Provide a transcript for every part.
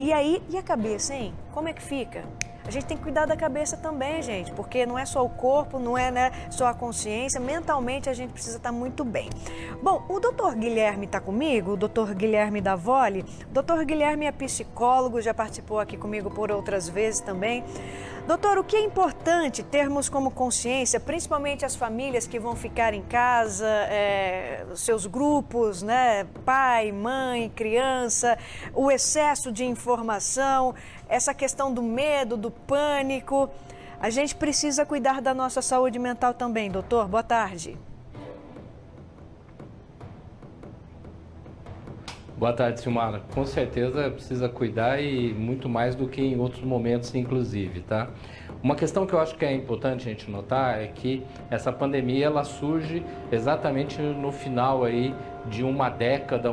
E aí, e a cabeça, hein? Como é que fica? A gente tem que cuidar da cabeça também, gente, porque não é só o corpo, não é, né, só a consciência, mentalmente a gente precisa estar muito bem. Bom, o doutor Guilherme está comigo, o doutor Guilherme Davoli. O doutor Guilherme é psicólogo, já participou aqui comigo por outras vezes também. Doutor, o que é importante termos como consciência, principalmente as famílias que vão ficar em casa, seus grupos, né, pai, mãe, criança, o excesso de informação, essa questão do medo, do pânico. A gente precisa cuidar da nossa saúde mental também, doutor. Boa tarde. Boa tarde, Silmara. Com certeza precisa cuidar e muito mais do que em outros momentos, inclusive, tá? Uma questão que eu acho que é importante a gente notar é que essa pandemia ela surge exatamente no final aí de uma década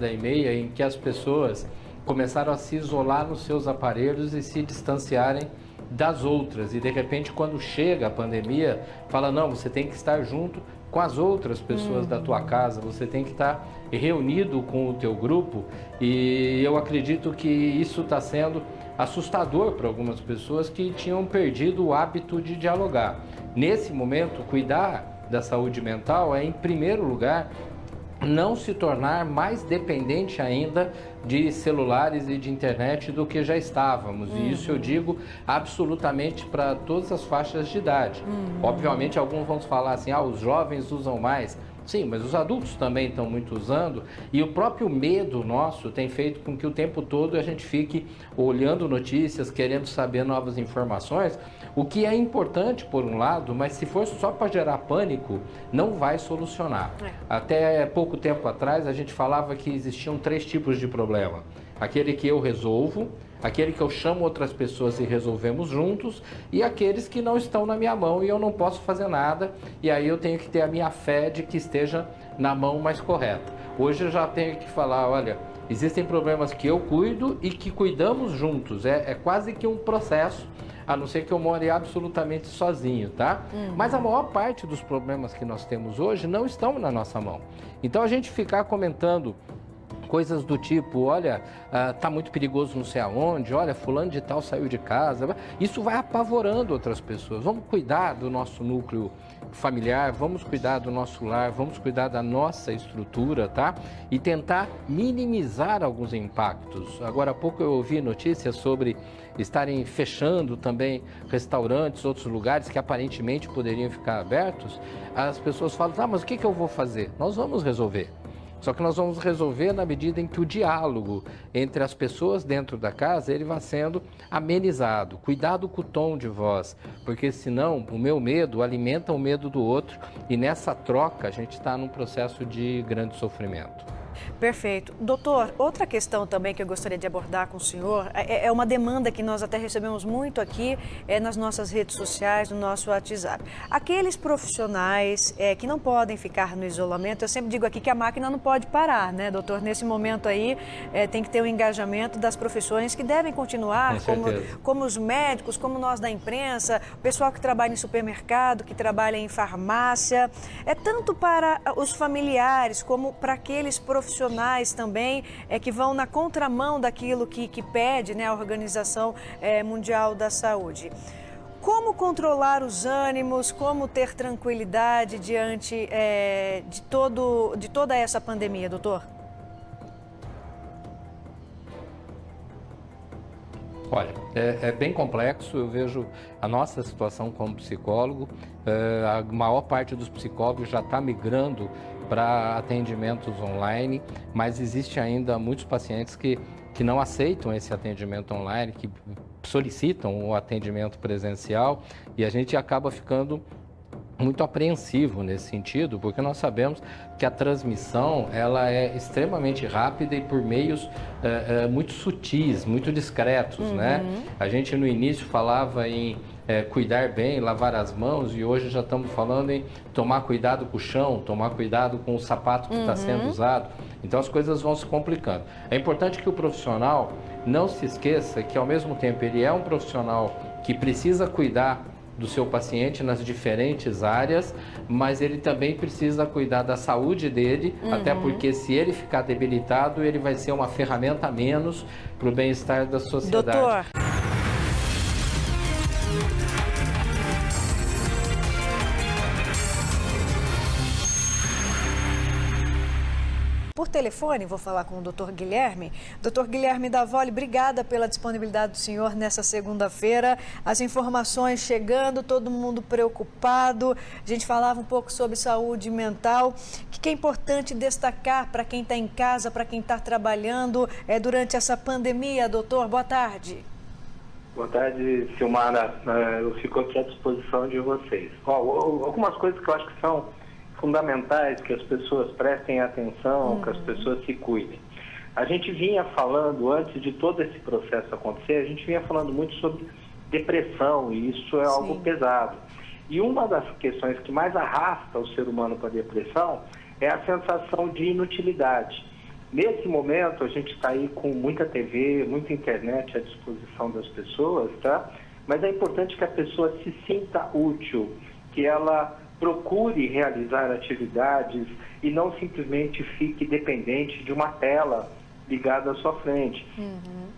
e meia, em que as pessoas começaram a se isolar nos seus aparelhos e se distanciarem das outras. E de repente, quando chega a pandemia, fala, não, você tem que estar junto com as outras pessoas da tua casa, você tem que estar reunido com o teu grupo, e eu acredito que isso está sendo assustador para algumas pessoas que tinham perdido o hábito de dialogar. Nesse momento, cuidar da saúde mental é, em primeiro lugar, não se tornar mais dependente ainda de celulares e de internet do que já estávamos. E isso eu digo absolutamente para todas as faixas de idade. Obviamente, alguns vão falar assim, os jovens usam mais. Sim, mas os adultos também estão muito usando, e o próprio medo nosso tem feito com que o tempo todo a gente fique olhando notícias, querendo saber novas informações, o que é importante por um lado, mas se for só para gerar pânico, não vai solucionar. Até pouco tempo atrás a gente falava que existiam 3 tipos de problema. Aquele que eu resolvo, aquele que eu chamo outras pessoas e resolvemos juntos, e aqueles que não estão na minha mão e eu não posso fazer nada, e aí eu tenho que ter a minha fé de que esteja na mão mais correta. Hoje eu já tenho que falar, olha, existem problemas que eu cuido e que cuidamos juntos, é quase que um processo, a não ser que eu more absolutamente sozinho, tá? Mas a maior parte dos problemas que nós temos hoje não estão na nossa mão. Então a gente ficar comentando coisas do tipo, olha, tá muito perigoso não sei aonde, olha, fulano de tal saiu de casa, isso vai apavorando outras pessoas. Vamos cuidar do nosso núcleo familiar, vamos cuidar do nosso lar, vamos cuidar da nossa estrutura, tá? E tentar minimizar alguns impactos. Agora há pouco eu ouvi notícias sobre estarem fechando também restaurantes, outros lugares que aparentemente poderiam ficar abertos. As pessoas falam, mas o que eu vou fazer? Nós vamos resolver. Só que nós vamos resolver na medida em que o diálogo entre as pessoas dentro da casa ele vai sendo amenizado. Cuidado com o tom de voz, porque senão o meu medo alimenta o medo do outro e nessa troca a gente está num processo de grande sofrimento. Perfeito. Doutor, outra questão também que eu gostaria de abordar com o senhor é uma demanda que nós até recebemos muito aqui nas nossas redes sociais, no nosso WhatsApp. Aqueles profissionais que não podem ficar no isolamento, eu sempre digo aqui que a máquina não pode parar, né, doutor? Nesse momento aí tem que ter um engajamento das profissões que devem continuar, como os médicos, como nós da imprensa, o pessoal que trabalha em supermercado, que trabalha em farmácia. É tanto para os familiares como para aqueles profissionais também que vão na contramão daquilo que pede, né, a Organização Mundial da Saúde. Como controlar os ânimos, como ter tranquilidade diante de toda essa pandemia, doutor? Olha, é bem complexo, eu vejo a nossa situação como psicólogo, a maior parte dos psicólogos já está migrando para atendimentos online, mas existe ainda muitos pacientes que não aceitam esse atendimento online, que solicitam o atendimento presencial, e a gente acaba ficando muito apreensivo nesse sentido, porque nós sabemos que a transmissão ela é extremamente rápida e por meios muito sutis, muito discretos, né? A gente no início falava em cuidar bem, lavar as mãos, e hoje já estamos falando em tomar cuidado com o chão, tomar cuidado com o sapato que está sendo usado. Então as coisas vão se complicando. É importante que o profissional não se esqueça que ao mesmo tempo ele é um profissional que precisa cuidar do seu paciente nas diferentes áreas, mas ele também precisa cuidar da saúde dele, até porque se ele ficar debilitado, ele vai ser uma ferramenta a menos para o bem-estar da sociedade. Doutor. Por telefone, vou falar com o Dr. Guilherme. Dr. Guilherme Davoli, obrigada pela disponibilidade do senhor nessa segunda-feira. As informações chegando, todo mundo preocupado. A gente falava um pouco sobre saúde mental. O que é importante destacar para quem está em casa, para quem está trabalhando durante essa pandemia, doutor? Boa tarde. Boa tarde, Silmara. Eu fico aqui à disposição de vocês. Algumas coisas que eu acho que são fundamentais, que as pessoas prestem atenção, que as pessoas se cuidem. A gente vinha falando, antes de todo esse processo acontecer, a gente vinha falando muito sobre depressão, e isso é algo pesado. E uma das questões que mais arrasta o ser humano para a depressão é a sensação de inutilidade. Nesse momento, a gente está aí com muita TV, muita internet à disposição das pessoas, tá? Mas é importante que a pessoa se sinta útil, que ela procure realizar atividades e não simplesmente fique dependente de uma tela ligada à sua frente.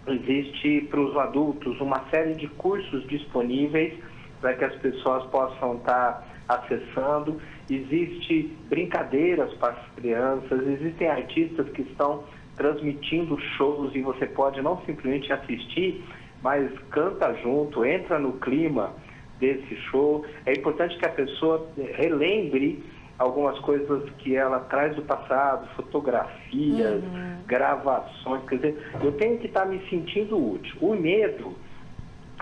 Existe para os adultos uma série de cursos disponíveis para que as pessoas possam estar acessando. Existe brincadeiras para as crianças, existem artistas que estão transmitindo shows e você pode não simplesmente assistir, mas canta junto, entra no clima desse show. É importante que a pessoa relembre algumas coisas que ela traz do passado, fotografias, gravações. Quer dizer, eu tenho que estar me sentindo útil. O medo,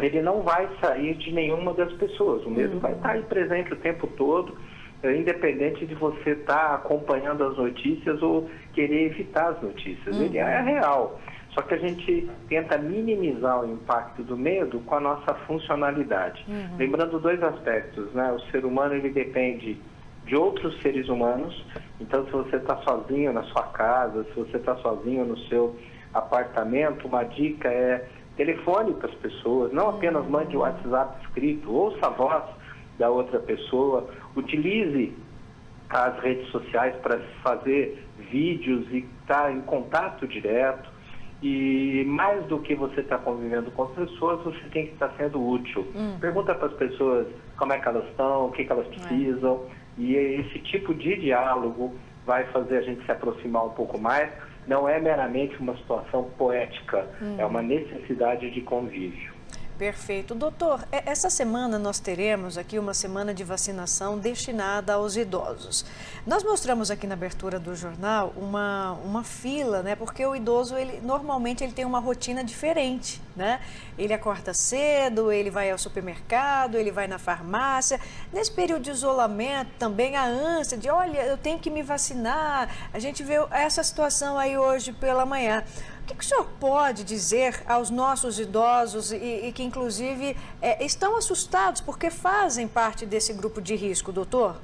ele não vai sair de nenhuma das pessoas. O medo vai estar aí presente o tempo todo, independente de você estar acompanhando as notícias ou querer evitar as notícias. Ele é real. Só que a gente tenta minimizar o impacto do medo com a nossa funcionalidade. Lembrando dois aspectos, né? O ser humano, ele depende de outros seres humanos. Então, se você está sozinho na sua casa, se você está sozinho no seu apartamento, uma dica é telefone para as pessoas. Não apenas mande o WhatsApp escrito, ouça a voz da outra pessoa. Utilize as redes sociais para fazer vídeos e estar em contato direto. E mais do que você está convivendo com as pessoas, você tem que estar sendo útil. Pergunta para as pessoas como é que elas estão, o que elas precisam. E esse tipo de diálogo vai fazer a gente se aproximar um pouco mais. Não é meramente uma situação poética, é uma necessidade de convívio. Perfeito. Doutor, essa semana nós teremos aqui uma semana de vacinação destinada aos idosos. Nós mostramos aqui na abertura do jornal uma fila, né? Porque o idoso, normalmente ele tem uma rotina diferente, né? Ele acorda cedo, ele vai ao supermercado, ele vai na farmácia. Nesse período de isolamento também a ânsia de, olha, eu tenho que me vacinar. A gente vê essa situação aí hoje pela manhã. O que o senhor pode dizer aos nossos idosos e que, inclusive, estão assustados porque fazem parte desse grupo de risco, doutor?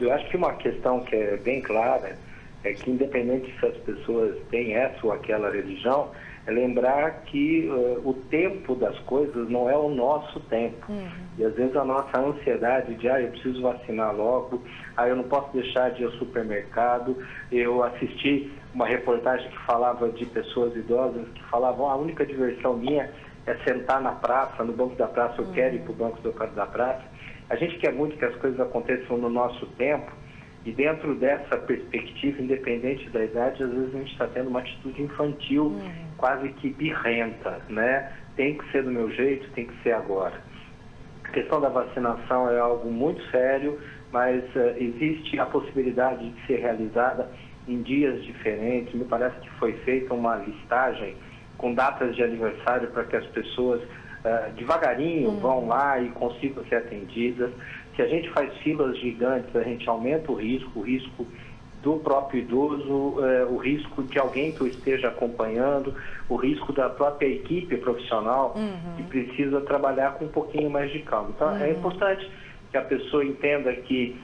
Eu acho que uma questão que é bem clara é que, independente se as pessoas têm essa ou aquela religião, é lembrar que o tempo das coisas não é o nosso tempo. E, às vezes, a nossa ansiedade de, eu preciso vacinar logo, eu não posso deixar de ir ao supermercado. Eu assisti uma reportagem que falava de pessoas idosas que falavam, a única diversão minha é sentar na praça, no banco da praça, eu quero ir para o banco da praça. A gente quer muito que as coisas aconteçam no nosso tempo, e dentro dessa perspectiva, independente da idade, às vezes a gente está tendo uma atitude infantil, quase que birrenta, né? Tem que ser do meu jeito, tem que ser agora. A questão da vacinação é algo muito sério, mas existe a possibilidade de ser realizada em dias diferentes. Me parece que foi feita uma listagem com datas de aniversário para que as pessoas devagarinho vão lá e consigam ser atendidas. Se a gente faz filas gigantes, a gente aumenta o risco do próprio idoso, o risco de alguém que o esteja acompanhando, o risco da própria equipe profissional que precisa trabalhar com um pouquinho mais de calma. Então, é importante que a pessoa entenda que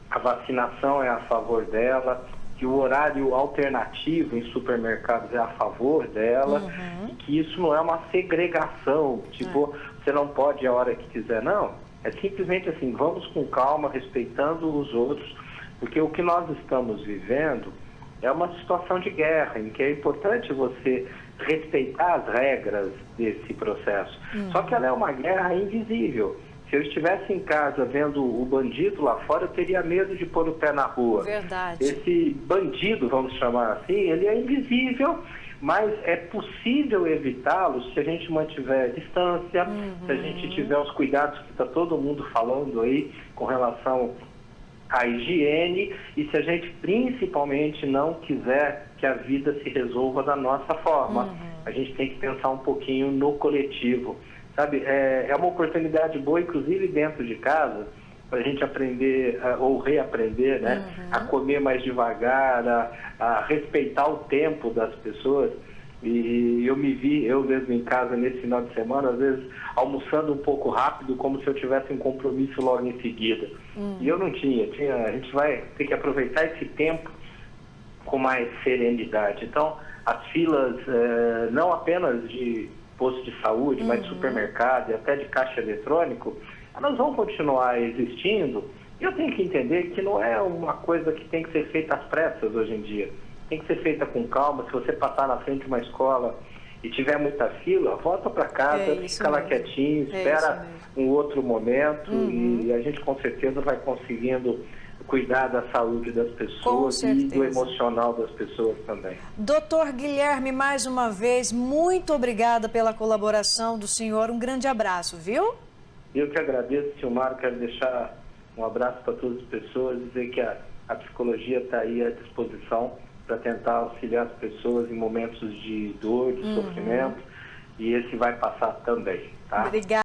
a vacinação é a favor dela, que o horário alternativo em supermercados é a favor dela, e que isso não é uma segregação, tipo, você não pode a hora que quiser, não. É simplesmente assim, vamos com calma, respeitando os outros, porque o que nós estamos vivendo é uma situação de guerra, em que é importante você respeitar as regras desse processo. Só que ela é uma guerra invisível. Se eu estivesse em casa vendo o bandido lá fora, eu teria medo de pôr o pé na rua. Verdade. Esse bandido, vamos chamar assim, ele é invisível, mas é possível evitá-lo se a gente mantiver distância, se a gente tiver os cuidados que está todo mundo falando aí com relação à higiene, e se a gente principalmente não quiser que a vida se resolva da nossa forma. A gente tem que pensar um pouquinho no coletivo. Sabe, é uma oportunidade boa, inclusive dentro de casa, para a gente aprender ou reaprender, né, a comer mais devagar, a respeitar o tempo das pessoas. E eu me vi, eu mesmo em casa nesse final de semana, às vezes almoçando um pouco rápido, como se eu tivesse um compromisso logo em seguida. E eu não tinha. A gente vai ter que aproveitar esse tempo com mais serenidade. Então, as filas, não apenas de posto de saúde, mas de supermercado e até de caixa eletrônico, elas vão continuar existindo. E eu tenho que entender que não é uma coisa que tem que ser feita às pressas hoje em dia. Tem que ser feita com calma. Se você passar na frente de uma escola e tiver muita fila, volta para casa, fica lá quietinho, espera um outro momento e a gente com certeza vai conseguindo cuidar da saúde das pessoas e do emocional das pessoas também. Doutor Guilherme, mais uma vez, muito obrigada pela colaboração do senhor. Um grande abraço, viu? Eu que agradeço, Silmar. Quero deixar um abraço para todas as pessoas, dizer que a psicologia está aí à disposição para tentar auxiliar as pessoas em momentos de dor, de sofrimento, e esse vai passar também, tá? Obrigada.